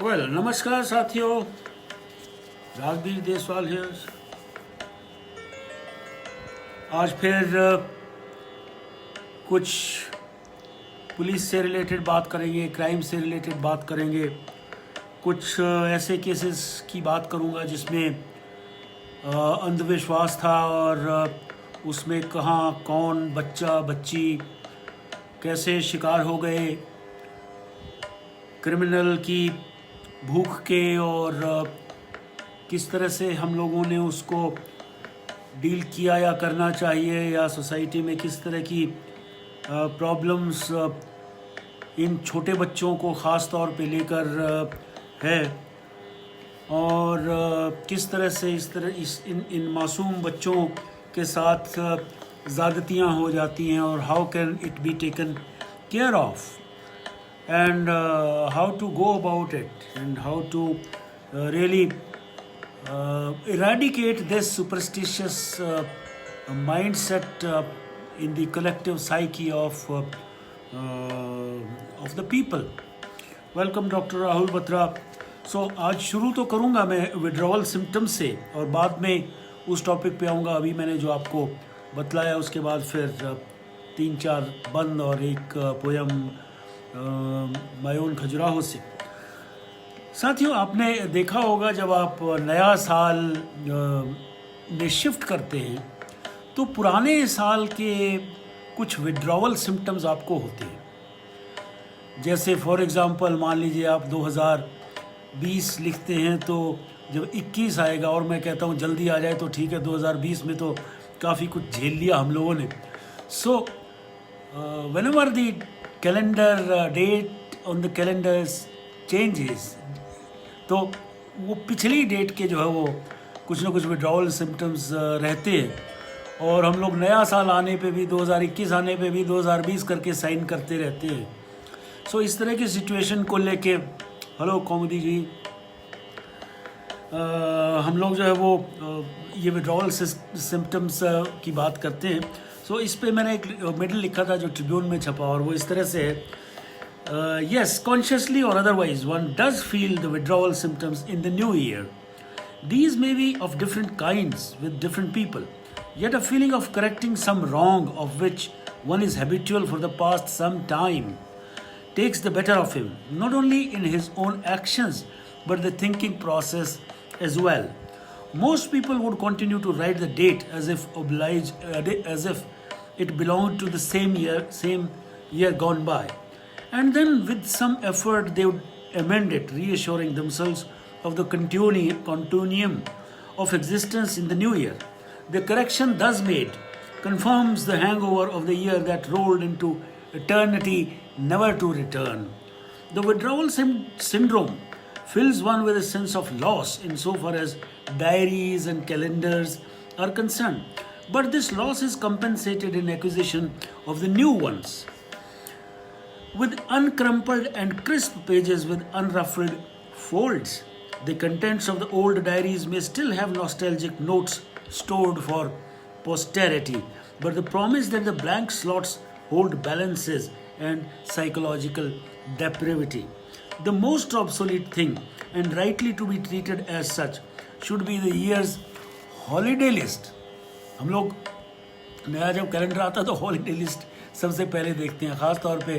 नमस्कार साथियों, राजवीर देसवाल हियर। आज फिर कुछ पुलिस से रिलेटेड बात करेंगे, क्राइम से रिलेटेड बात करेंगे। कुछ ऐसे केसेस की बात करूंगा जिसमें अंधविश्वास था और उसमें कहाँ कौन बच्चा बच्ची कैसे शिकार हो गए क्रिमिनल की भूख के, और किस तरह से हम लोगों ने उसको डील किया या करना चाहिए, या सोसाइटी में किस तरह की प्रॉब्लम्स इन छोटे बच्चों को ख़ास तौर पे लेकर है, और किस तरह से इन मासूम बच्चों के साथ ज़्यादतियाँ हो जाती हैं, और how can it be taken care of, and how to go about it, and how to really eradicate this superstitious mindset in the collective psyche of the people. Welcome Dr. Rahul Batra. So आज शुरू तो करूँगा मैं withdrawal symptoms से, और बाद में उस टॉपिक पे आऊँगा। अभी मैंने जो आपको बतलाया उसके बाद फिर 3-4 बंद और एक पोयम मायून खजुराहो से। साथियों, आपने देखा होगा जब आप नया साल में शिफ्ट करते हैं तो पुराने साल के कुछ विड्रॉवल सिम्टम्स आपको होते हैं। जैसे फॉर एग्जांपल मान लीजिए आप 2020 लिखते हैं तो जब 21 आएगा, और मैं कहता हूँ जल्दी आ जाए तो ठीक है, 2020 में तो काफ़ी कुछ झेल लिया हम लोगों ने। सो whenever the calendar date on the calendars changes, तो वो पिछली डेट के जो है वो कुछ ना कुछ विड्रॉवल सिम्टम्स रहते हैं, और हम लोग नया साल आने पे भी 2021 आने पे भी 2020 करके साइन करते रहते हैं। सो इस तरह की सिचुएशन को लेके हेलो कॉमेडी जी, हम लोग जो है वो ये विड्रॉवल सिम्टम्स की बात करते हैं। सो इस पे मैंने एक मेडल लिखा था जो ट्रिब्यून में छपा, और वो इस तरह से है, yes, consciously or otherwise, one does feel the withdrawal symptoms in the new year. These may be of different kinds with different people, yet a feeling of correcting some wrong of which one is habitual for the past some time takes the better of him, not only in his own actions but the thinking process as well. Most people would continue to write the date as if it belonged to the same year gone by, and then with some effort they would amend it, reassuring themselves of the continuum of existence in the new year. The correction thus made confirms the hangover of the year that rolled into eternity, never to return. The withdrawal syndrome fills one with a sense of loss insofar as diaries and calendars are concerned, but this loss is compensated in acquisition of the new ones. With uncrumpled and crisp pages with unruffled folds, the contents of the old diaries may still have nostalgic notes stored for posterity, but the promise that the blank slots hold balances and psychological depravity. The most obsolete thing, and rightly to be treated as such, should be the year's holiday list. हम लोग नया जब calendar आता तो holiday list सबसे पहले देखते हैं, ख़ास तौर पे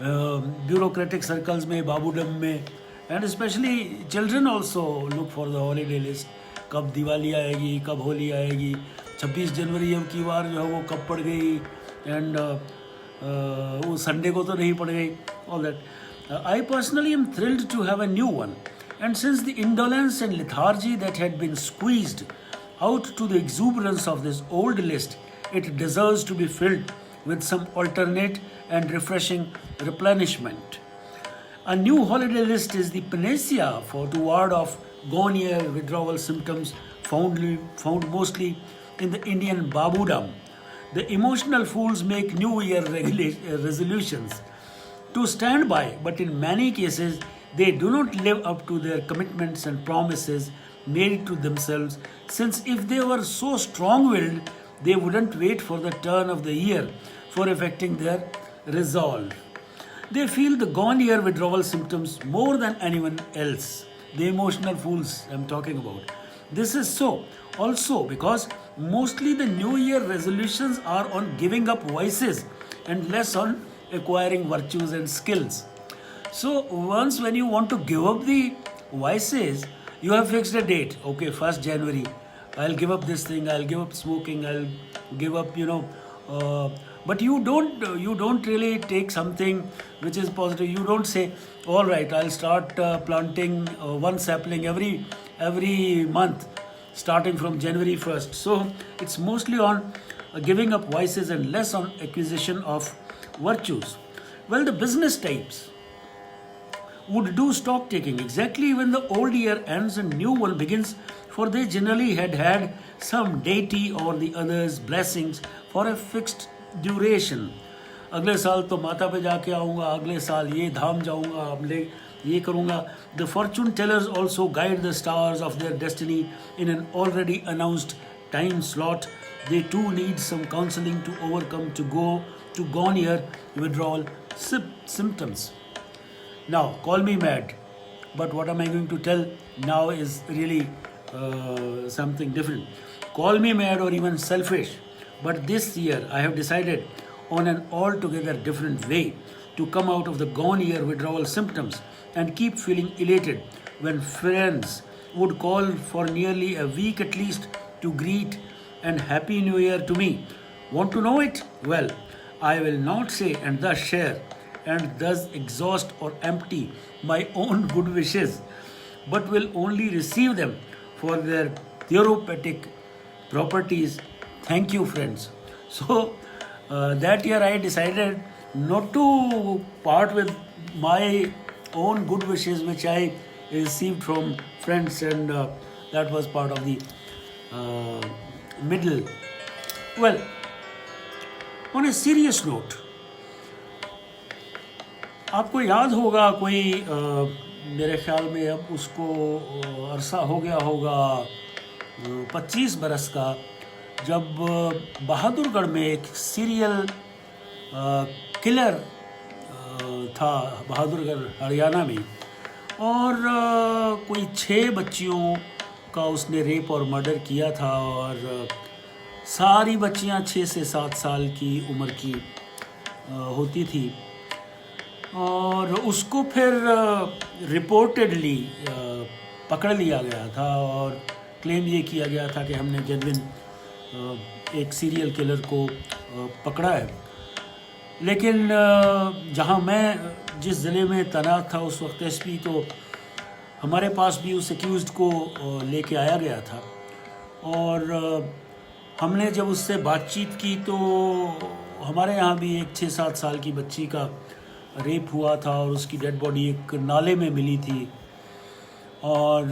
ब्यूरोक्रेटिक सर्कल्स में, बाबूडम में, and specially children also look for the holiday list. कब दिवाली आएगी, कब होली आएगी, 26 जनवरी अब की बार जो है वो कब पड़ गई, एंड वो संडे को तो नहीं पड़ गई, all that. I personally am thrilled to have a new one, and since the indolence and lethargy that had been squeezed out to the exuberance of this old list, it deserves to be filled with some alternate and refreshing replenishment. A new holiday list is the panacea to ward off gone year withdrawal symptoms found mostly in the Indian babudam. The emotional fools make New Year resolutions to stand by, but in many cases they do not live up to their commitments and promises made to themselves, since if they were so strong-willed, they wouldn't wait for the turn of the year for effecting their resolve. They feel the gone year withdrawal symptoms more than anyone else. The emotional fools I'm talking about. This is so also because mostly the new year resolutions are on giving up vices and less on acquiring virtues and skills. So once when you want to give up the vices, you have fixed a date. Okay, 1st January, I'll give up this thing. I'll give up smoking. I'll give up, but you don't really take something which is positive. You don't say, all right, I'll start planting one sapling every month, starting from January 1st. So it's mostly on giving up vices and less on acquisition of virtues. Well, the business types would do stock taking exactly when the old year ends and new one begins, for they generally had some deity or the other's blessings for a fixed duration. अगले साल तो माता पे जाके आऊँगा, अगले साल ये धाम जाऊँगा, अगले ये करूँगा. The fortune tellers also guide the stars of their destiny in an already announced time slot. They too need some counseling to overcome to gone year withdrawal symptoms. Now, call me mad, but what am I going to tell now is really something different. Call me mad or even selfish, but this year I have decided on an altogether different way to come out of the gone year withdrawal symptoms and keep feeling elated when friends would call for nearly a week at least to greet and Happy New Year to me. Want to know it? Well, I will not say and thus share and thus exhaust or empty my own good wishes, but will only receive them for their therapeutic properties. Thank you, friends. So that year I decided not to part with my own good wishes which I received from friends, and that was part of the middle. Well, on a serious note, आपको याद होगा कोई मेरे ख्याल में अब उसको अरसा हो गया होगा 25 बरस का, जब बहादुरगढ़ में एक सीरियल किलर था बहादुरगढ़ हरियाणा में, और कोई 6 बच्चियों का उसने रेप और मर्डर किया था, और सारी बच्चियां 6 से 7 साल की उम्र की होती थी, और उसको फिर रिपोर्टेडली पकड़ लिया गया था और क्लेम ये किया गया था कि हमने जेन्युइन एक सीरियल किलर को पकड़ा है. लेकिन जहां मैं जिस ज़िले में तैनात था उस वक्त एसपी, तो हमारे पास भी उस एक्यूज़्ड को लेके आया गया था, और हमने जब उससे बातचीत की तो हमारे यहाँ भी एक 6-7 साल की बच्ची का रेप हुआ था और उसकी डेड बॉडी एक नाले में मिली थी. और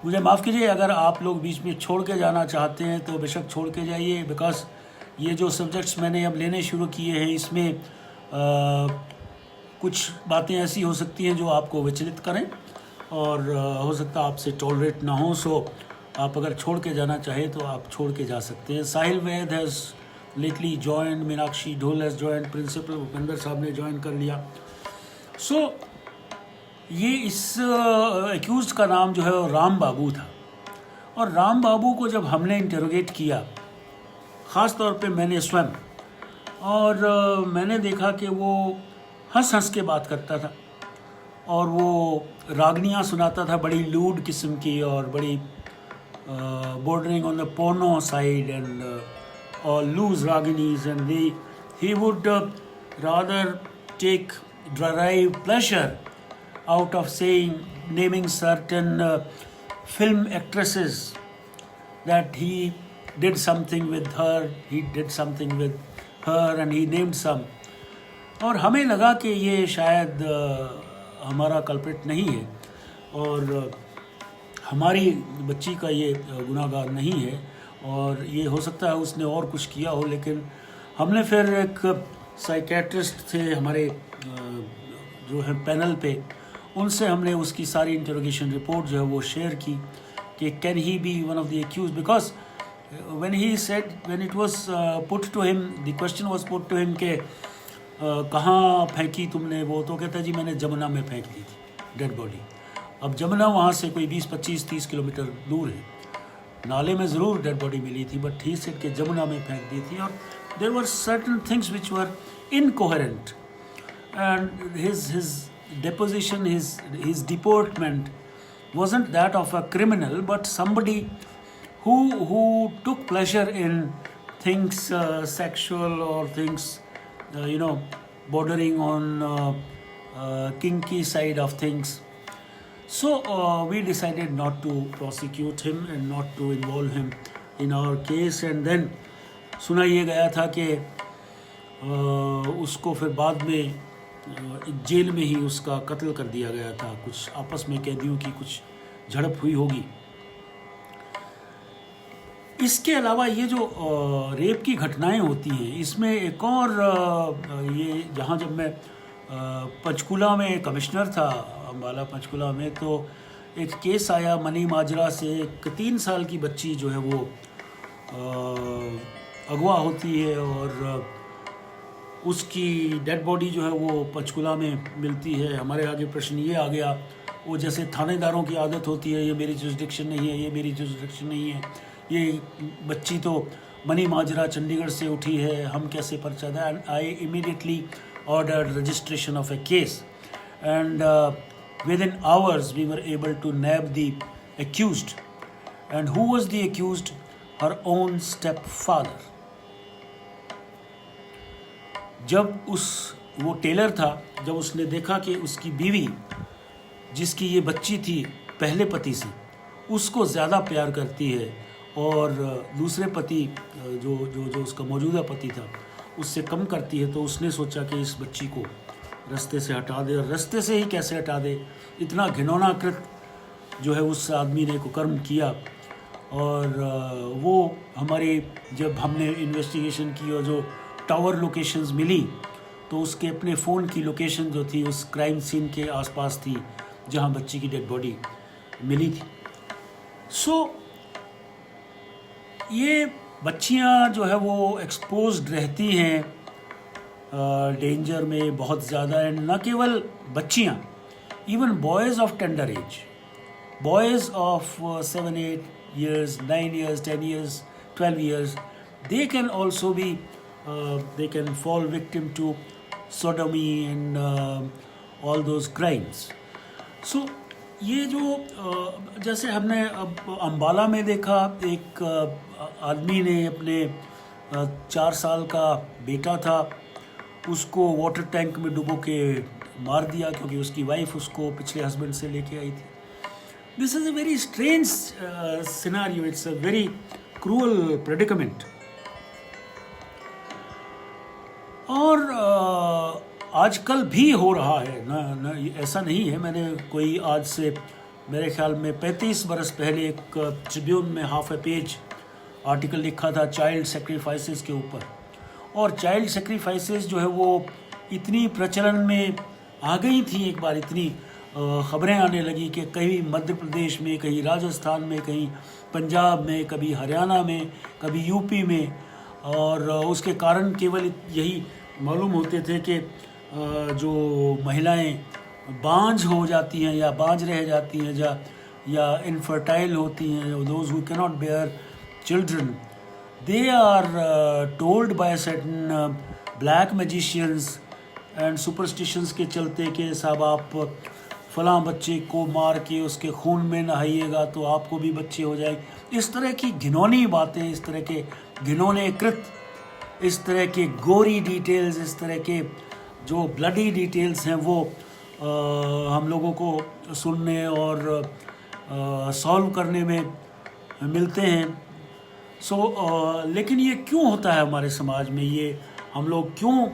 मुझे माफ़ कीजिए अगर आप लोग बीच में छोड़ के जाना चाहते हैं तो बेशक छोड़ के जाइए, बिकॉज़ ये जो सब्जेक्ट्स मैंने अब लेने शुरू किए हैं इसमें कुछ बातें ऐसी हो सकती हैं जो आपको विचलित करें, और हो सकता है आपसे टॉलरेट ना हो. सो आप अगर छोड़ के जाना चाहें तो आप छोड़ के जा सकते हैं. साहिल वैद हैज़ लेटली ज्वाइन, मीनाक्षी ढोल हैज़ ज्वाइन, प्रिंसिपल भूपेंद्र साहब ने ज्वाइन कर लिया. सो ये इस एक्यूज़ का नाम जो है वो राम बाबू था, और राम बाबू को जब हमने इंटरोगेट किया, ख़ास तौर पे मैंने स्वयं, और मैंने देखा कि वो हंस हंस के बात करता था और वो रागनियाँ सुनाता था बड़ी लूड किस्म की और बड़ी bordering on the porno side, and or loose raginis, and he would rather derive pleasure out of naming certain film actresses that he did something with her, and he named some. और हमें लगा कि ये शायद हमारा culprit नहीं है और हमारी बच्ची का ये गुनाहगार नहीं है, और ये हो सकता है उसने और कुछ किया हो. लेकिन हमने फिर एक साइकेट्रिस्ट थे हमारे जो है पैनल पे, उनसे हमने उसकी सारी इंटरोगेशन रिपोर्ट जो है वो शेयर की कि can he be one of the accused, because when it was put to him, the question was put to him के कहाँ फेंकी तुमने वो, तो कहता जी मैंने जमुना में फेंक दी थी डेड बॉडी। अब जमुना वहाँ से कोई 20, 25, 30 किलोमीटर दूर है, नाले में ज़रूर डेड बॉडी मिली थी, बट ही सेड कि जमुना में फेंक दी थी। और there were certain things which were incoherent, and his deposition, his deportment wasn't that of a criminal, but somebody who took pleasure in things sexual or things bordering on kinky side of things. So we decided not to prosecute him and not to involve him in our case. And then सुना ये गया था कि उसको फिर बाद में jail में ही उसका कत्ल कर दिया गया था। कुछ आपस में कैदियों की कुछ झड़प हुई होगी। इसके अलावा ये जो रेप की घटनाएं होती हैं, इसमें एक और ये जहाँ जब मैं पंचकुला में कमिश्नर था, अम्बाला पंचकुला में, तो एक केस आया मनी माजरा से। एक 3 साल की बच्ची जो है वो अगवा होती है और उसकी डेड बॉडी जो है वो पंचकुला में मिलती है। हमारे आगे प्रश्न ये आ गया, वो जैसे थानेदारों की आदत होती है, ये मेरी जुरिसडिक्शन नहीं है, ये मेरी जुरिसडिक्शन नहीं है, ये बच्ची तो मनी माजरा चंडीगढ़ से उठी है, हम कैसे पर्चा दें। And I immediately ordered registration of a case, and within hours we were able to nab the accused. And who was the accused? Her own step father. जब वो टेलर था, जब उसने देखा कि उसकी बीवी जिसकी ये बच्ची थी पहले पति से, उसको ज़्यादा प्यार करती है और दूसरे पति जो जो जो उसका मौजूदा पति था उससे कम करती है, तो उसने सोचा कि इस बच्ची को रास्ते से हटा दे। और रास्ते से ही कैसे हटा दे, इतना घिनौना कृत जो है उस आदमी ने कुकर्म किया। और वो हमारे जब हमने इन्वेस्टिगेशन की और जो टावर लोकेशंस मिली, तो उसके अपने फ़ोन की लोकेशन जो थी उस क्राइम सीन के आसपास थी जहां बच्ची की डेड बॉडी मिली थी। सो ये बच्चियां जो है वो एक्सपोज्ड रहती हैं डेंजर में बहुत ज़्यादा। एंड न केवल बच्चियां, even boys of tender as, boys of 7, 8 years, 9 years, 10 years, 12 years, they can also be they can fall victim to sodomy and all those crimes. So ये जो जैसे हमने अब अम्बाला में देखा, एक आदमी ने अपने 4 साल का बेटा था, उसको वाटर टैंक में डुबो के मार दिया क्योंकि उसकी वाइफ उसको पिछले हस्बैंड से लेके आई थी। This is a very strange scenario. It's a very cruel predicament. और आजकल भी हो रहा है ना, ऐसा नहीं है। मैंने कोई आज से मेरे ख्याल में 35 बरस पहले एक ट्रिब्यून में हाफ ए पेज आर्टिकल लिखा था चाइल्ड सेक्रीफाइसेस के ऊपर। और चाइल्ड सेक्रीफाइसेस जो है वो इतनी प्रचलन में आ गई थी एक बार, इतनी ख़बरें आने लगी कि कहीं मध्य प्रदेश में, कहीं राजस्थान में, कहीं पंजाब में, कभी हरियाणा में, कभी यूपी में। और उसके कारण केवल यही मालूम होते थे कि जो महिलाएं बांझ हो जाती हैं या बांझ रह जाती हैं या इनफर्टाइल होती हैं, those who cannot bear children, they are told by certain black magicians and superstitions के चलते कि साहब आप फलां बच्चे को मार के उसके खून में नहाइएगा तो आपको भी बच्चे हो जाएंगे। इस तरह की घिनौनी बातें, इस तरह के घिनौने कृत, इस तरह के गोरी डिटेल्स, इस तरह के जो ब्लडी डिटेल्स हैं वो हम लोगों को सुनने और सॉल्व करने में मिलते हैं। लेकिन ये क्यों होता है हमारे समाज में? ये हम लोग क्यों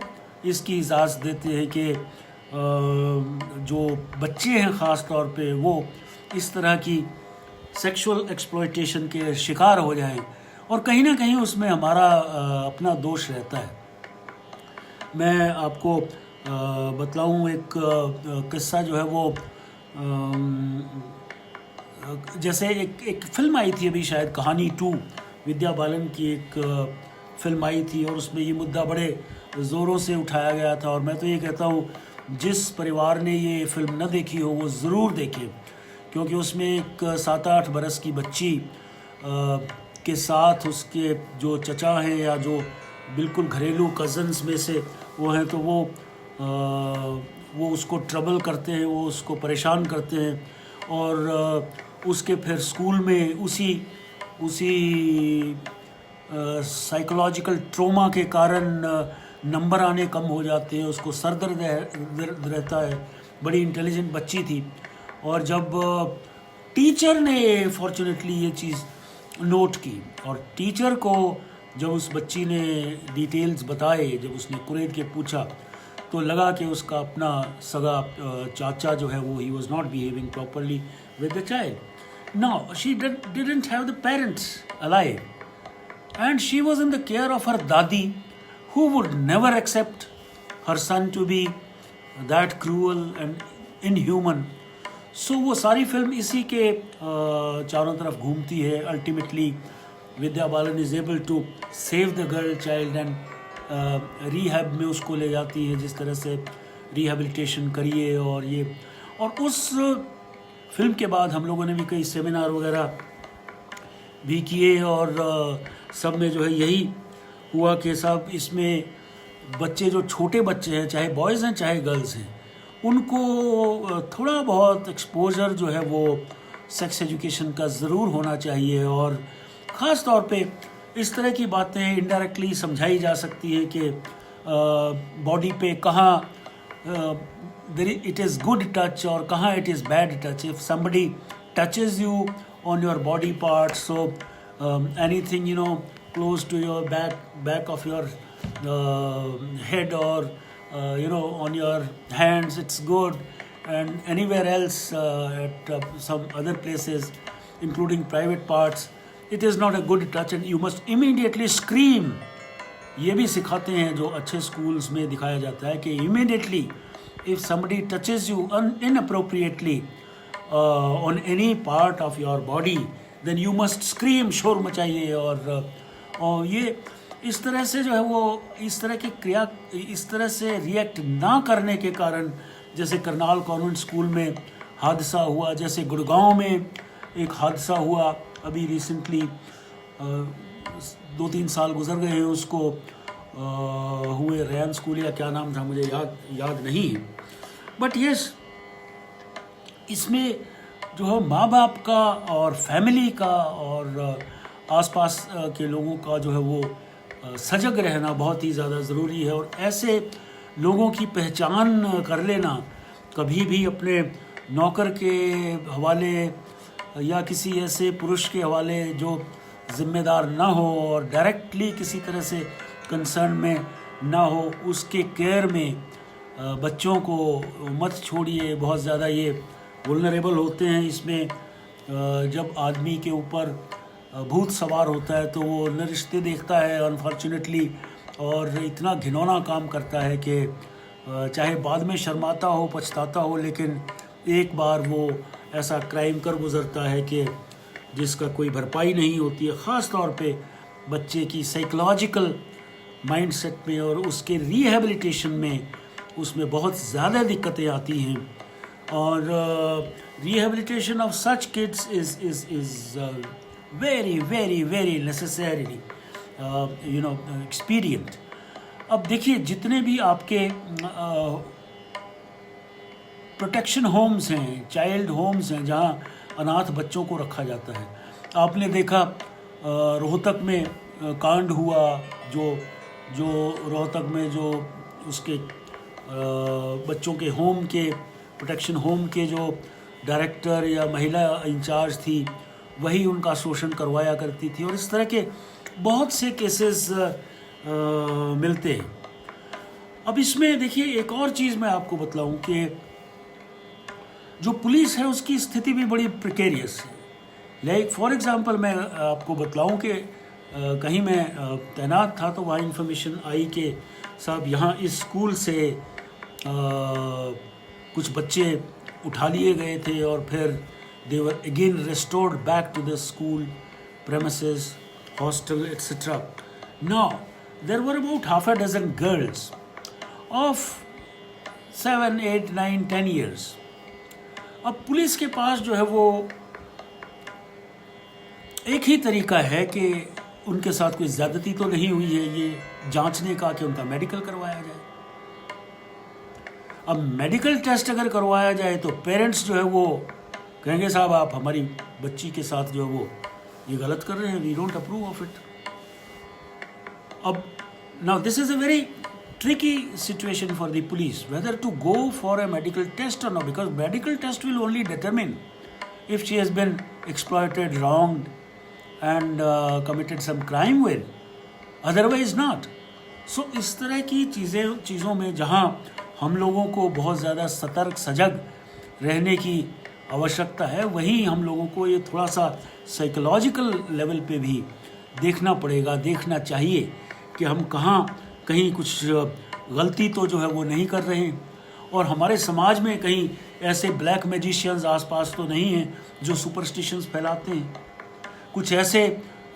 इसकी इजाज़त देते हैं कि जो बच्चे हैं ख़ास तौर पे वो इस तरह की सेक्सुअल एक्सप्लॉयटेशन के शिकार हो जाएं? और कहीं ना कहीं उसमें हमारा अपना दोष रहता है। मैं आपको बतलाऊं एक किस्सा जो है वो जैसे एक फिल्म आई थी अभी शायद, कहानी 2, विद्या बालन की एक फिल्म आई थी और उसमें ये मुद्दा बड़े ज़ोरों से उठाया गया था। और मैं तो ये कहता हूँ जिस परिवार ने ये फिल्म न देखी हो वो ज़रूर देखे, क्योंकि उसमें एक 7-8 बरस की बच्ची के साथ उसके जो चचा हैं या जो बिल्कुल घरेलू कज़न्स में से वो हैं, तो वो उसको ट्रबल करते हैं, वो उसको परेशान करते हैं। और उसके फिर स्कूल में उसी साइकोलॉजिकल ट्रोमा के कारण नंबर आने कम हो जाते हैं, उसको सर दर्द रहता है। बड़ी इंटेलिजेंट बच्ची थी। और जब टीचर ने फॉर्चुनेटली ये चीज़ नोट की, और टीचर को जब उस बच्ची ने डिटेल्स बताए, जब उसने कुरेद के पूछा, तो लगा कि उसका अपना सगा चाचा जो है वो he was not behaving properly with the child. Now she didn't have the parents alive, and she was in the care of her dadi, who would never accept her son to be that cruel and inhuman. So वो सारी film इसी के चारों तरफ घूमती है। Ultimately Vidya Balan is able to save the girl child and rehab में उसको ले जाती है, जिस तरह से रिहेबिलिटेशन करिए। और उस फिल्म के बाद हम लोगों ने भी कई सेमिनार वगैरह भी किए, और सब में जो है यही हुआ कि साहब इसमें बच्चे जो छोटे बच्चे हैं, चाहे बॉयज़ हैं चाहे गर्ल्स हैं, उनको थोड़ा बहुत एक्सपोजर जो है वो सेक्स एजुकेशन का ज़रूर होना चाहिए। और ख़ास तौर पे इस तरह की बातें इनडायरेक्टली समझाई जा सकती है कि बॉडी पे कहाँ इट इज़ गुड टच और कहाँ it is bad touch. If somebody touches you on your body parts, so anything close to your back of your head, or on your hands, it's good, and anywhere else at some other places including private parts, it is not a good touch and you must immediately scream. ये भी सिखाते हैं जो अच्छे schools में दिखाया जाता है कि immediately if somebody touches you inappropriately on any part of your body, then you must scream, शोर मचाइए। और ये इस तरह से जो है वो इस तरह की क्रिया, इस तरह से रिएक्ट ना करने के कारण, जैसे करनाल कॉन्वेंट स्कूल में हादसा हुआ, जैसे गुड़गांव में एक हादसा हुआ अभी रिसेंटली, 2-3 साल गुजर गए हैं उसको हुए, रैन स्कूल या क्या नाम था मुझे याद नहीं है। बट यस, इसमें जो है माँ बाप का और फैमिली का और आसपास के लोगों का जो है वो सजग रहना बहुत ही ज़्यादा ज़रूरी है। और ऐसे लोगों की पहचान कर लेना, कभी भी अपने नौकर के हवाले या किसी ऐसे पुरुष के हवाले जो ज़िम्मेदार ना हो और डायरेक्टली किसी तरह से कंसर्न में ना हो, उसके केयर में बच्चों को मत छोड़िए। बहुत ज़्यादा ये वुल्नरेबल होते हैं। इसमें जब आदमी के ऊपर भूत सवार होता है तो वो न रिश्ते देखता है अनफॉर्चुनेटली, और इतना घिनौना काम करता है कि चाहे बाद में शर्माता हो, पछताता हो, लेकिन एक बार वो ऐसा क्राइम कर गुजरता है कि जिसका कोई भरपाई नहीं होती है। ख़ास तौर पे बच्चे की साइकोलॉजिकल माइंडसेट में और उसके रिहेबिलिटेशन में उसमें बहुत ज़्यादा दिक्कतें आती हैं। और rehabilitation of such kids is very very very necessary experience. अब देखिए, जितने भी आपके प्रोटेक्शन होम्स हैं, चाइल्ड होम्स हैं, जहाँ अनाथ बच्चों को रखा जाता है, आपने देखा रोहतक में कांड हुआ, जो रोहतक में जो उसके बच्चों के होम के प्रोटेक्शन होम के जो डायरेक्टर या महिला इंचार्ज थी, वही उनका शोषण करवाया करती थी। और इस तरह के बहुत से केसेस मिलते हैं। अब इसमें देखिए, एक और चीज़ मैं आपको बतलाऊं कि जो पुलिस है उसकी स्थिति भी बड़ी प्रिकेरियस है। लाइक फॉर एग्जांपल मैं आपको बतलाऊं कि कहीं मैं तैनात था तो वहाँ इन्फॉर्मेशन आई कि साहब यहाँ इस स्कूल से कुछ बच्चे उठा लिए गए थे और फिर they were again restored back to the school premises, hostel, etc. Now, there were about half a dozen girls of 7, 8, 9, 10 years. अब पुलिस के पास जो है वो एक ही तरीका है कि उनके साथ कोई ज्यादती तो नहीं हुई है ये जांचने का कि उनका मेडिकल करवाया जाए। अब मेडिकल टेस्ट अगर करवाया जाए तो पेरेंट्स जो है वो कहेंगे साहब आप हमारी बच्ची के साथ जो है वो ये गलत कर रहे हैं, we don't approve of it. अब now this is a very tricky situation for the police whether to go for a medical test or not, because medical test will only determine if she has been exploited, wronged and committed some crime with, otherwise not. So इस तरह की चीज़ों में जहाँ हम लोगों को बहुत ज़्यादा सतर्क सजग रहने की आवश्यकता है, वहीं हम लोगों को ये थोड़ा सा साइकोलॉजिकल लेवल पे भी देखना पड़ेगा, देखना चाहिए कि हम कहीं कुछ गलती तो जो है वो नहीं कर रहे हैं, और हमारे समाज में कहीं ऐसे ब्लैक मैजिशियंस आसपास तो नहीं हैं जो सुपरस्टिशंस फैलाते हैं, कुछ ऐसे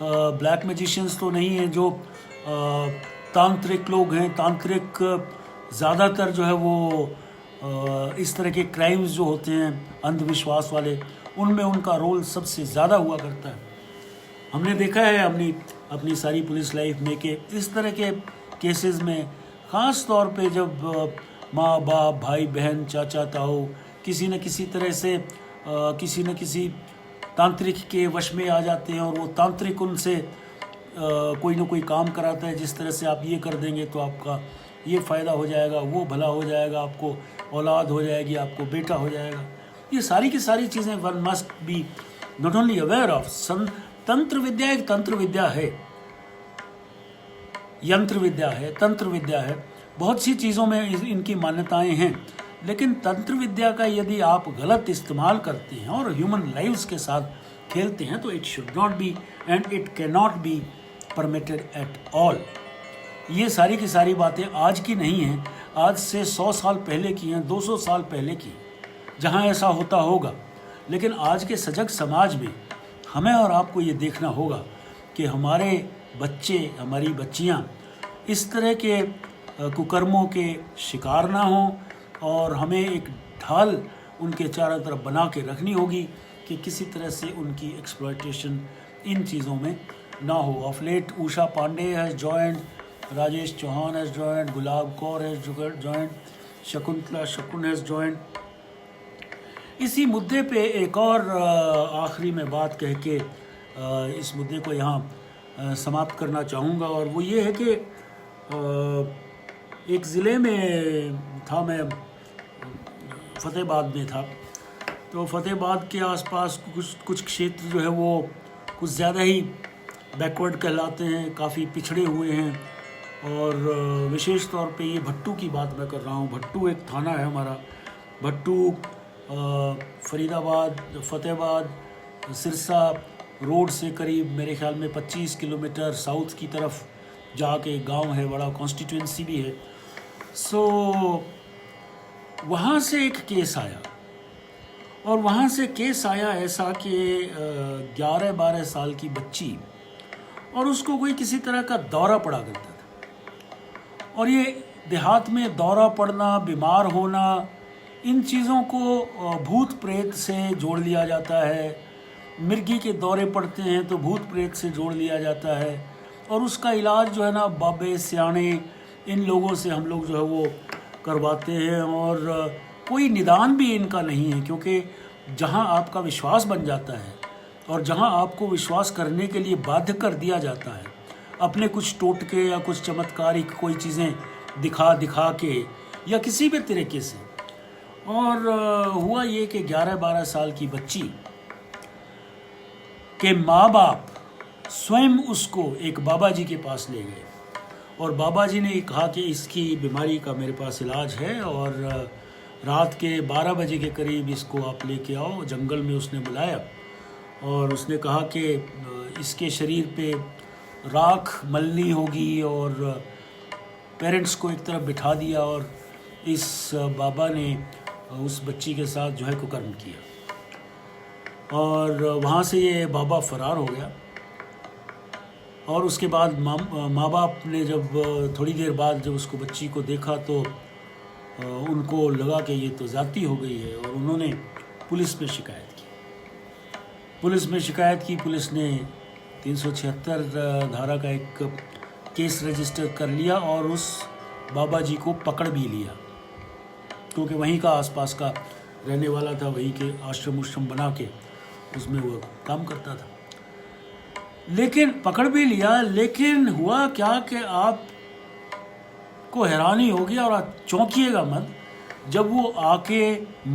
ब्लैक मैजिशियंस तो नहीं हैं जो तांत्रिक लोग हैं, तांत्रिक ज़्यादातर जो है वो इस तरह के क्राइम्स जो होते हैं अंधविश्वास वाले, उनमें उनका रोल सबसे ज़्यादा हुआ करता है। हमने देखा है अपनी सारी पुलिस लाइफ में कि इस तरह के केसेस में ख़ास तौर पे जब माँ बाप, भाई बहन, चाचा ताऊ किसी न किसी तरह से किसी न किसी तांत्रिक के वश में आ जाते हैं, और वो तांत्रिक उनसे कोई ना कोई काम कराता है, जिस तरह से आप ये कर देंगे तो आपका ये फ़ायदा हो जाएगा, वो भला हो जाएगा, आपको औलाद हो जाएगी, आपको बेटा हो जाएगा। ये सारी की सारी चीज़ें one must be not only aware of. तंत्र विद्या एक तंत्र विद्या है, यंत्र विद्या है, तंत्र विद्या है, बहुत सी चीज़ों में इनकी मान्यताएं हैं, लेकिन तंत्र विद्या का यदि आप गलत इस्तेमाल करते हैं और ह्यूमन लाइव्स के साथ खेलते हैं तो it should not be and it can not be permitted at all. ये सारी की सारी बातें आज की नहीं हैं, आज से 100 साल पहले की हैं, 200 साल पहले की, जहाँ ऐसा होता होगा। लेकिन आज के सजग समाज में हमें और आपको ये देखना होगा कि हमारे बच्चे, हमारी बच्चियाँ इस तरह के कुकर्मों के शिकार ना हों, और हमें एक ढाल उनके चारों तरफ बना के रखनी होगी कि किसी तरह से उनकी एक्सप्लॉयटेशन इन चीज़ों में ना हो। Of late Usha Pandey has joined, Rajesh Chauhan has joined, Gulab Kaur has joined, Shakuntala Shakun has joined. इसी मुद्दे पे एक और आखिरी में बात कह के इस मुद्दे को यहाँ समाप्त करना चाहूँगा, और वो ये है कि एक ज़िले में था, मैं फ़तेहाबाद में था, तो फ़तेहाबाद के आसपास कुछ क्षेत्र जो है वो कुछ ज़्यादा ही बैकवर्ड कहलाते हैं, काफ़ी पिछड़े हुए हैं, और विशेष तौर पे ये भट्टू की बात मैं कर रहा हूँ। भट्टू एक थाना है हमारा, भट्टू फरीदाबाद, फ़तेहाबाद, सिरसा रोड से करीब मेरे ख्याल में 25 किलोमीटर साउथ की तरफ जाके गांव है, बड़ा कॉन्स्टिट्यूंसी भी है। सो वहाँ से एक केस आया, और वहाँ से केस आया ऐसा कि 11-12 साल की बच्ची, और उसको कोई किसी तरह का दौरा पड़ा करता था। और ये देहात में दौरा पड़ना, बीमार होना, इन चीज़ों को भूत प्रेत से जोड़ लिया जाता है। मिर्गी के दौरे पड़ते हैं तो भूत प्रेत से जोड़ लिया जाता है, और उसका इलाज जो है ना बाबे सियाने इन लोगों से हम लोग जो है वो करवाते हैं, और कोई निदान भी इनका नहीं है, क्योंकि जहां आपका विश्वास बन जाता है और जहां आपको विश्वास करने के लिए बाध्य कर दिया जाता है अपने कुछ टोटके या कुछ चमत्कारिक कोई चीज़ें दिखा के या किसी भी तरीके से। और हुआ ये कि 11-12 साल की बच्ची के माँ बाप स्वयं उसको एक बाबा जी के पास ले गए, और बाबा जी ने कहा कि इसकी बीमारी का मेरे पास इलाज है, और रात के 12 बजे के करीब इसको आप लेके आओ। जंगल में उसने बुलाया, और उसने कहा कि इसके शरीर पे राख मलनी होगी, और पेरेंट्स को एक तरफ बिठा दिया, और इस बाबा ने उस बच्ची के साथ जो है कुकर्म किया, और वहाँ से ये बाबा फरार हो गया। और उसके बाद माँ बाप ने जब थोड़ी देर बाद जब उसको बच्ची को देखा तो उनको लगा कि ये तो ज़्यादती हो गई है और उन्होंने पुलिस में शिकायत की। पुलिस ने 376 धारा का एक केस रजिस्टर कर लिया और उस बाबा जी को पकड़ भी लिया, क्योंकि वहीं का आसपास का रहने वाला था, वहीं के आश्रम बना के उसमें वो काम करता था। लेकिन पकड़ भी लिया, लेकिन हुआ क्या कि आप को हैरानी होगी और आप चौंकिएगा मत जब वो आके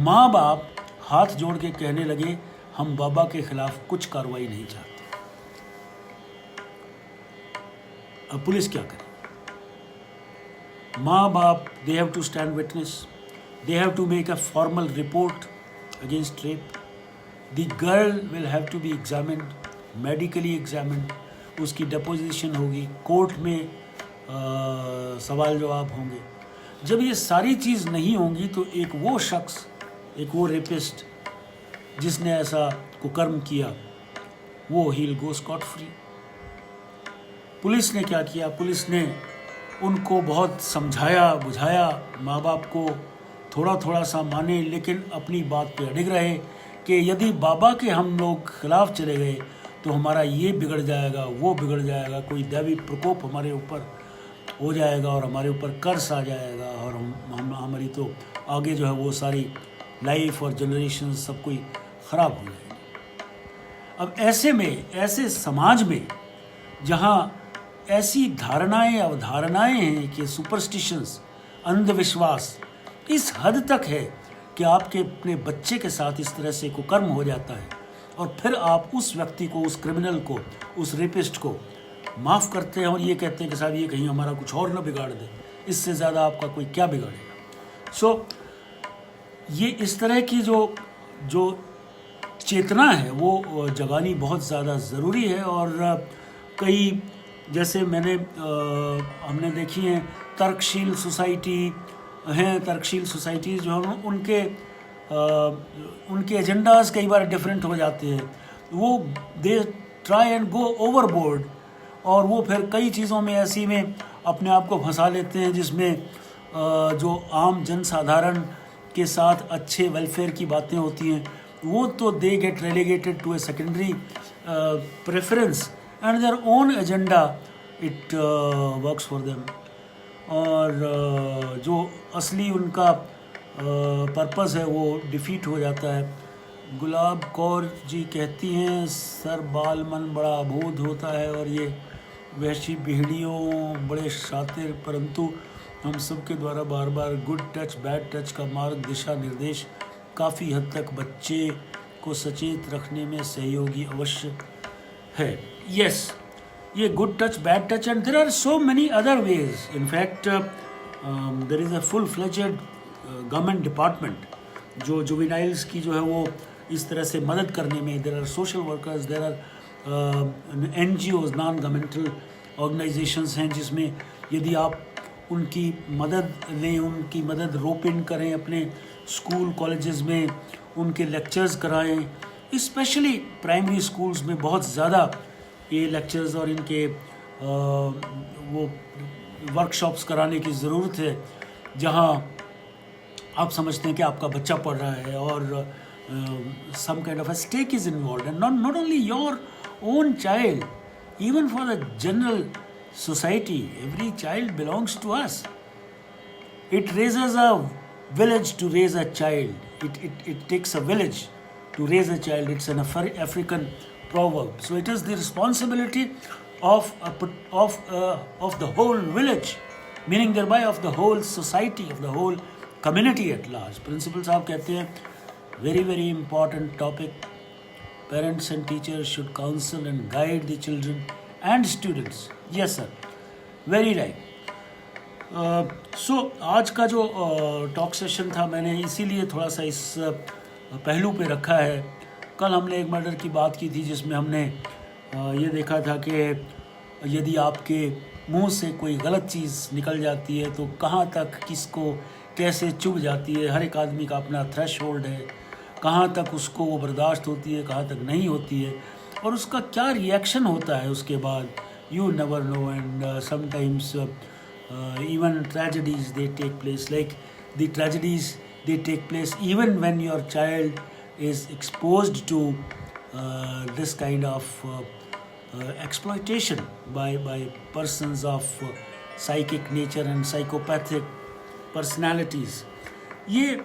माँ बाप हाथ जोड़ के कहने लगे हम बाबा के खिलाफ कुछ कार्रवाई नहीं चाहते। अब पुलिस क्या करे? माँ बाप, they have to stand witness, they have to make a formal report against rape, the girl will have to be examined, medically examined, उसकी डिपोजिशन होगी, कोर्ट में सवाल जवाब होंगे। जब ये सारी चीज़ नहीं होंगी तो एक वो शख्स, एक वो रेपिस्ट जिसने ऐसा कुकर्म किया, वो he'll go scot free. Police ने क्या किया? पुलिस ने उनको बहुत समझाया बुझाया, माँ बाप को थोड़ा सा माने, लेकिन अपनी बात पे अडिग रहे कि यदि बाबा के हम लोग खिलाफ चले गए तो हमारा ये बिगड़ जाएगा, वो बिगड़ जाएगा, कोई दैवी प्रकोप हमारे ऊपर हो जाएगा और हमारे ऊपर कर्ज आ जाएगा और हमारी तो आगे जो है वो सारी लाइफ और जनरेशन सब कोई ख़राब हो जाएगी। अब ऐसे में, ऐसे समाज में जहाँ ऐसी धारणाएं अवधारणाएं हैं कि सुपरस्टिशंस, अंधविश्वास इस हद तक है कि आपके अपने बच्चे के साथ इस तरह से कुकर्म हो जाता है और फिर आप उस व्यक्ति को, उस क्रिमिनल को, उस रेपिस्ट को माफ़ करते हैं और ये कहते हैं कि साहब ये कहीं हमारा कुछ और ना बिगाड़ दे, इससे ज़्यादा आपका कोई क्या बिगाड़ेगा। सो ये इस तरह की जो चेतना है वो जगानी बहुत ज़्यादा ज़रूरी है। और कई, जैसे हमने देखी हैं तर्कशील सोसाइटी हैं, तर्कशील सोसाइटीज़ जो हैं उनके एजेंडाज कई बार डिफरेंट हो जाते हैं, वो they try and go overboard और वो फिर कई चीज़ों में ऐसी में अपने आप को फंसा लेते हैं जिसमें जो आम जनसाधारण के साथ अच्छे वेलफेयर की बातें होती हैं वो तो they get relegated to a secondary preference and their own agenda it works for them. और जो असली उनका पर्पस है वो डिफीट हो जाता है। गुलाब कौर जी कहती हैं सर बाल मन बड़ा अबोध होता है और ये वैशी भेड़ियों बड़े शातिर, परंतु हम सब के द्वारा बार बार गुड टच बैड टच का मार्ग दिशा निर्देश काफ़ी हद तक बच्चे को सचेत रखने में सहयोगी अवश्य है। यस, ये good touch bad touch and there are so many other ways. In fact there is a full fledged government department जो जुवेनाइल्स की जो है वो इस तरह से मदद करने में, there are social workers, there are NGOs, non governmental organisations हैं जिसमें यदि आप उनकी मदद लें, उनकी मदद रोप इन करें, अपने स्कूल कॉलेजेस में उनके लेक्चर्स कराएं, स्पेशली प्राइमरी स्कूल्स में बहुत ज़्यादा ये लेक्चर्स और इनके वो वर्कशॉप्स कराने की ज़रूरत है जहां आप समझते हैं कि आपका बच्चा पढ़ रहा है और some kind of a stake is involved, and not only your own child, even for the general society, every child belongs to us. It raises a village to raise a child. It takes a village to raise a child. It's an African proverb. So it is the responsibility of the whole village, meaning thereby of the whole society, of the whole community at large. Principal साहब कहते हैं very important topic. Parents and teachers should counsel and guide the children and students. Yes sir, very right. So आज का जो talk session था मैंने इसीलिए थोड़ा सा इस पहलू पे रखा है। कल हमने एक मर्डर की बात की थी जिसमें हमने ये देखा था कि यदि आपके मुंह से कोई गलत चीज़ निकल जाती है तो कहाँ तक किसको कैसे चुभ जाती है। हर एक आदमी का अपना थ्रेशहोल्ड है, कहाँ तक उसको वो बर्दाश्त होती है, कहाँ तक नहीं होती है, और उसका क्या रिएक्शन होता है उसके बाद you never know, and sometimes even tragedies they take place. Like the tragedies they take place even when your child is exposed to this kind of exploitation by persons of psychic nature and psychopathic personalities. ये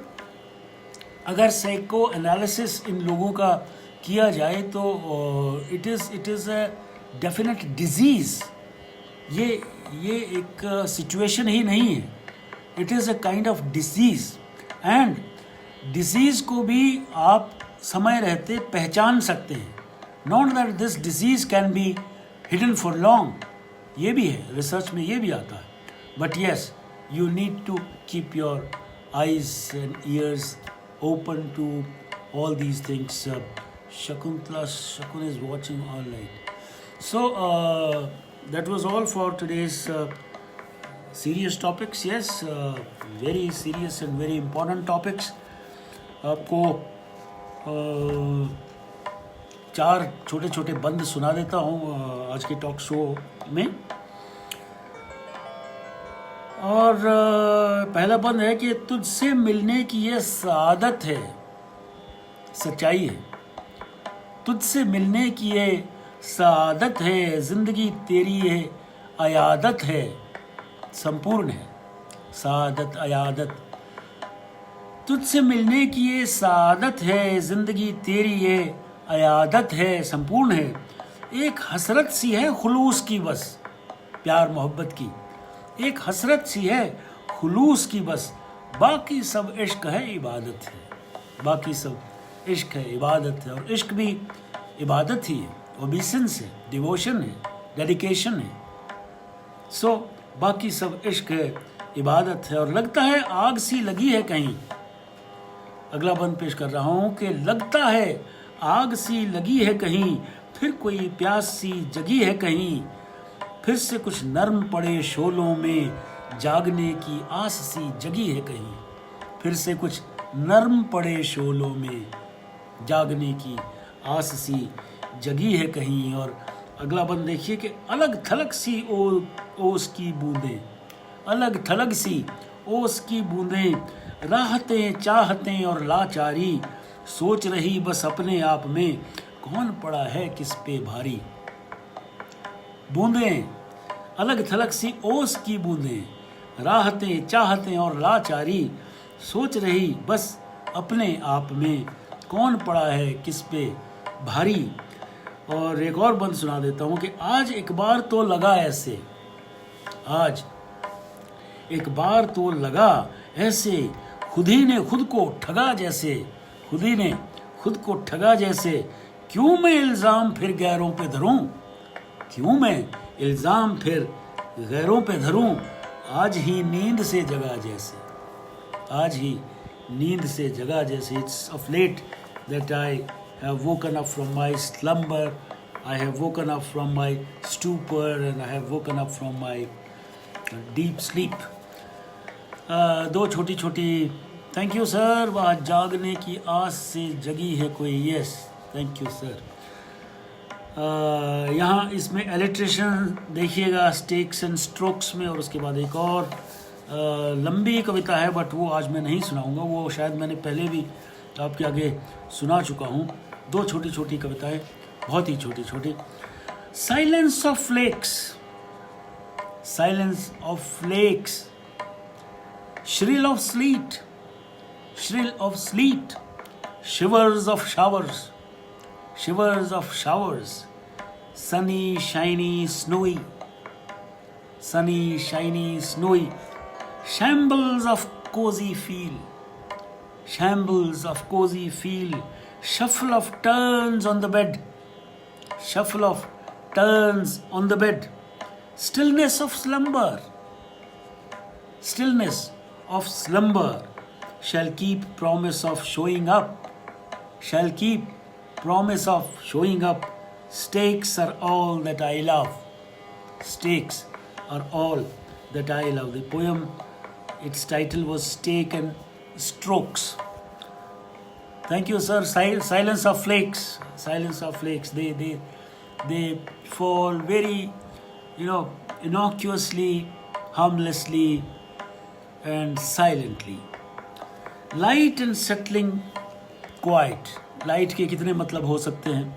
अगर psycho analysis in लोगों का किया जाए तो it is a definite disease. ये एक situation ही नहीं है, it is a kind of disease. And disease को भी आप समय रहते पहचान सकते हैं. Not that this disease can be hidden for long, ये भी है, रिसर्च में ये भी आता है. But yes, you need to keep your eyes and ears open to all these things. Shakun is watching all night. So that was all for today's serious topics. Yes, very serious and very important topics. आपको 4 छोटे छोटे बंद सुना देता हूँ आज के talk show में. और पहला बंद है कि तुझसे मिलने की ये सादत है, सच्चाई है. तुझसे मिलने की ये सादत है, ज़िंदगी तेरी ये अयादत है, संपूर्ण है. सादत अयादत. तुझसे मिलने की ये सादत है, ज़िंदगी तेरी ये अयादत है, संपूर्ण है. एक हसरत सी है खुलूस की बस, प्यार मोहब्बत की. एक हसरत सी है खुलूस की बस, बाकी सब इश्क है, इबादत है. बाकी सब इश्क है, इबादत है. और इश्क भी इबादत ही है, ओबीसेंस है, डिवोशन है, डेडिकेशन है. सो बाकी सब इश्क है, इबादत है. और लगता है आग सी लगी है कहीं. अगला बंद पेश कर रहा हूँ कि लगता है आग सी लगी है कहीं, फिर कोई प्यास सी जगी है कहीं, फिर से कुछ नर्म पड़े शोलों में, जागने की आस सी जगी है कहीं. फिर से कुछ नर्म पड़े शोलों में, जागने की आस सी जगी है कहीं. और अगला बंद देखिए कि अलग थलग सी ओस की बूंदें, अलग थलग सी ओस की बूंदें, राहतें चाहतें और लाचारी, सोच रही बस अपने आप में, कौन पड़ा है किस पे भारी. बूंदें, अलग थलग सी ओस की बूंदें, राहतें चाहतें और लाचारी, सोच रही बस अपने आप में, कौन पड़ा है किस पे भारी. और एक और बंद सुना देता हूँ कि आज एक बार तो लगा ऐसे, आज एक बार तो लगा ऐसे, खुद ही ने खुद को ठगा जैसे, खुद ही ने खुद को ठगा जैसे, क्यों मैं इल्ज़ाम फिर गैरों पे धरूं, क्यों मैं इल्ज़ाम फिर गैरों पे धरूं, आज ही नींद से जगा जैसे, आज ही नींद से जगा जैसे. It's of let that I have woken up from my slumber, I have woken up from my stupor, and I have woken up from my deep sleep. 2 छोटी छोटी थैंक यू सर. वह जागने की आस से जगी है कोई. Yes, thank you sir. यहाँ इसमें एलिट्रेशन देखिएगा स्टेक्स एंड स्ट्रोक्स में. और उसके बाद एक और लंबी कविता है, बट वो आज मैं नहीं सुनाऊंगा, वो शायद मैंने पहले भी आपके आगे सुना चुका हूँ. 2 छोटी छोटी कविताएं, बहुत ही छोटी छोटी. Silence of flakes, silence of flakes, shrill of sleet, shrill of sleet, shivers of showers, shivers of showers, sunny, shiny, snowy, sunny, shiny, snowy, shambles of cozy feel, shambles of cozy feel, shuffle of turns on the bed, shuffle of turns on the bed, stillness of slumber, stillness of slumber, shall keep promise of showing up, shall keep promise of showing up. Stakes are all that I love, stakes are all that I love. The poem, its title was Stake and Strokes. Thank you sir. Silence of flakes, silence of flakes, they fall very innocuously, harmlessly, and silently. Light and settling quiet. Light के कितने मतलब हो सकते हैं?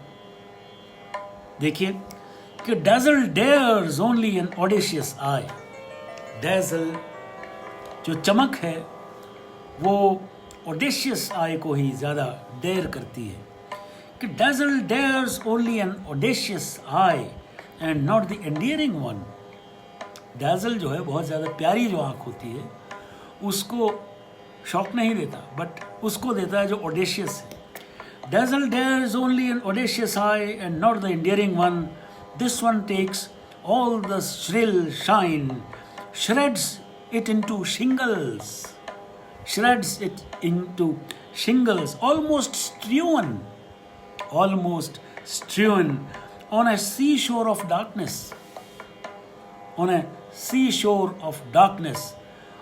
देखिए कि dazzle dares only an audacious eye. dazzle जो चमक है वो audacious eye को ही ज़्यादा डेयर करती है कि dazzle dares only an audacious eye and not the endearing one. dazzle जो है बहुत ज़्यादा प्यारी जो आँख होती है उसको शौक नहीं देता, बट उसको देता है जो audacious है. Dazzle dares only an audacious eye and not the endearing one. This one takes all the shrill shine, shreds it into shingles, almost strewn on a seashore of darkness.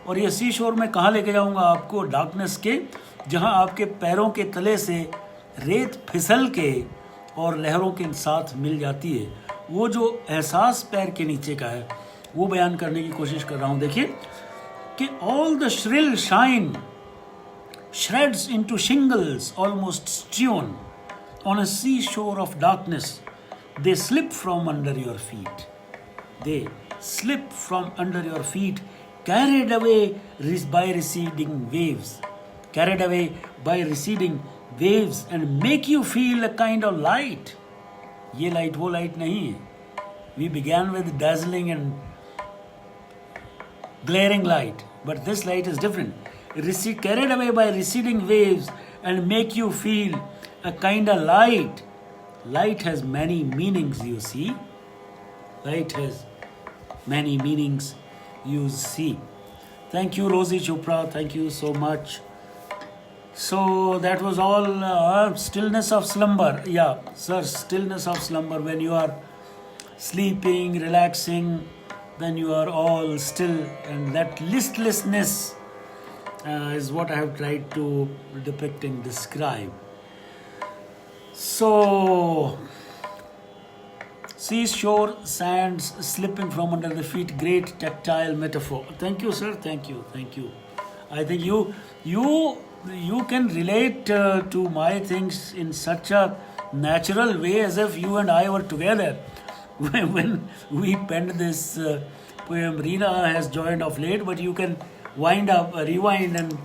और ये सी शोर में कहाँ लेके जाऊंगा आपको? डार्कनेस के, जहाँ आपके पैरों के तले से रेत फिसल के और लहरों के साथ मिल जाती है. वो जो एहसास पैर के नीचे का है वो बयान करने की कोशिश कर रहा हूँ. देखिए कि all the shrill shine shreds into shingles almost strewn on a seashore of darkness. They slip from under your feet. Carried away by receding waves and make you feel a kind of light. ये light वो light नहीं है. We began with dazzling and glaring light, but this light is different. Carried away by receding waves and make you feel a kind of light. Light has many meanings, you see. Light has many meanings, you see. Thank you, Rosie Chopra. Thank you so much. So that was all. Stillness of slumber. Yeah, sir, stillness of slumber. When you are sleeping, relaxing, then you are all still. And that listlessness is what I have tried to depict and describe. So, seashore sands slipping from under the feet, great tactile metaphor. Thank you, sir. Thank you. I think you can relate to my things in such a natural way as if you and I were together when we penned this poem. Reena has joined of late, but you can rewind and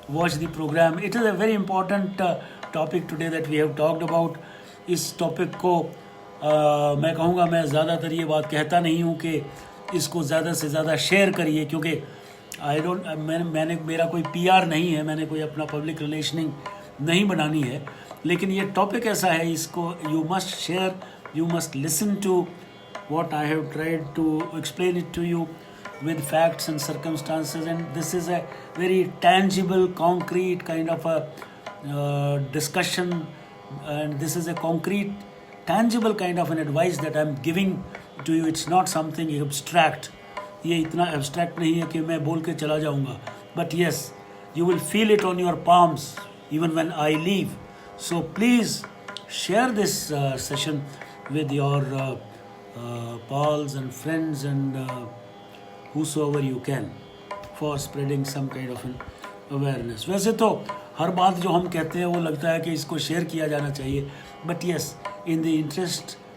watch the program. It is a very important topic today that we have talked about. इस topic को मैं कहूँगा, मैं ज़्यादातर ये बात कहता नहीं हूँ कि इसको ज़्यादा से ज़्यादा शेयर करिए, क्योंकि मेरा कोई PR नहीं है, मैंने कोई अपना पब्लिक रिलेशनिंग नहीं बनानी है, लेकिन ये टॉपिक ऐसा है, इसको you must share, you must listen to what I have tried to explain it to you with facts and circumstances, and this is a very tangible, concrete kind of a discussion, and this is a concrete, tangible kind of an advice that I'm giving to you. It's not something abstract. ये इतना abstract नहीं है कि मैं बोल के चला जाऊँगा, but yes, you will feel it on your palms even when I leave. So please share this session with your pals and friends and whosoever you can for spreading some kind of an awareness. वैसे तो हर बात जो हम कहते हैं वो लगता है कि इसको शेयर किया जाना चाहिए, but yes, in the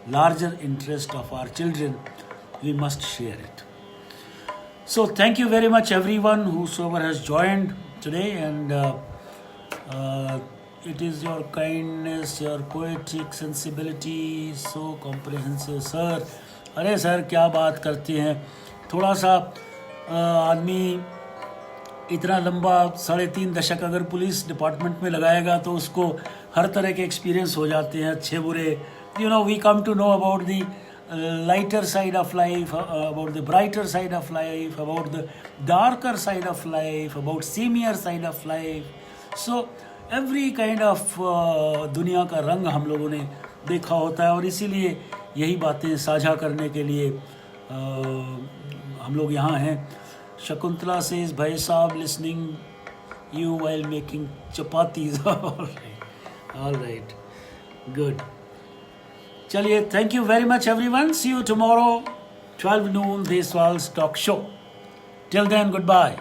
larger interest of our children, we must share it. So thank you very much everyone whosoever has joined today, and it is your kindness, your poetic sensibility, so comprehensive, sir. अरे sir क्या बात करते हैं, थोड़ा सा आदमी इतना लंबा 3.5 दशक अगर पुलिस डिपार्टमेंट में लगाएगा तो उसको हर तरह के एक्सपीरियंस हो जाते हैं, अच्छे बुरे. We come to know about the lighter side of life, about the brighter side of life, about the darker side of life, about seamier side of life. So every kind of दुनिया का रंग हम लोगों ने देखा होता है, और इसीलिए यही बातें साझा करने के लिए हम लोग यहाँ हैं. शकुंतला says, भाई साहब listening you while making chapatis. All right, good. चलिए, thank you very much everyone. See you tomorrow 12 noon, Deswal's talk show. Till then, goodbye.